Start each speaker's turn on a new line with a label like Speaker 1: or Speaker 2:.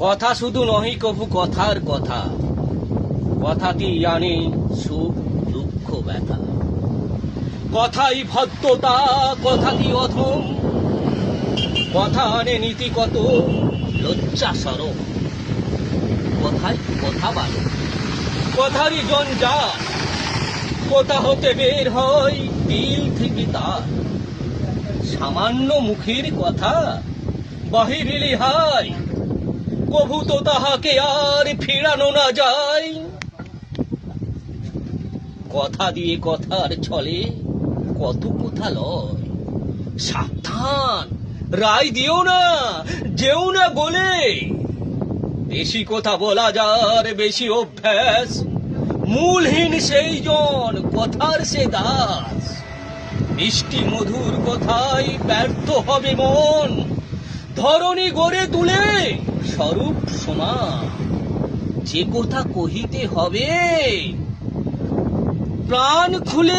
Speaker 1: কথা শুধু নহি কভু কথার কথা, কথাটি আনে সুখ দুঃখ ব্যথা। কথাই ভদ্রতা, কথাটি অধম, কথা আনে নীতি কত লজ্জা সরম। কথাই কথা বলে, কথারই জঞ্জাল, কোথা হতে বের হয় দিল থেকে তার। সামান্য মুখের কথা বাহিরে লিহাই, কভু তো তাহাকে আর ফিরানো না যায়। কথা দিয়ে কথার ছলে কত কথা লয়, সাবধান রায় দিও না, যেও না বলে। বেশি কথা বলা যার বেশি অভ্যাস, মূলহীন সেই জন কথার সে দাস। মিষ্টি মধুর কথায় ব্যর্থ হবে মন, ধরণী গড়ে তুলে স্বরূপ সমান। যে কথা কহিতে হবে প্রাণ খুলে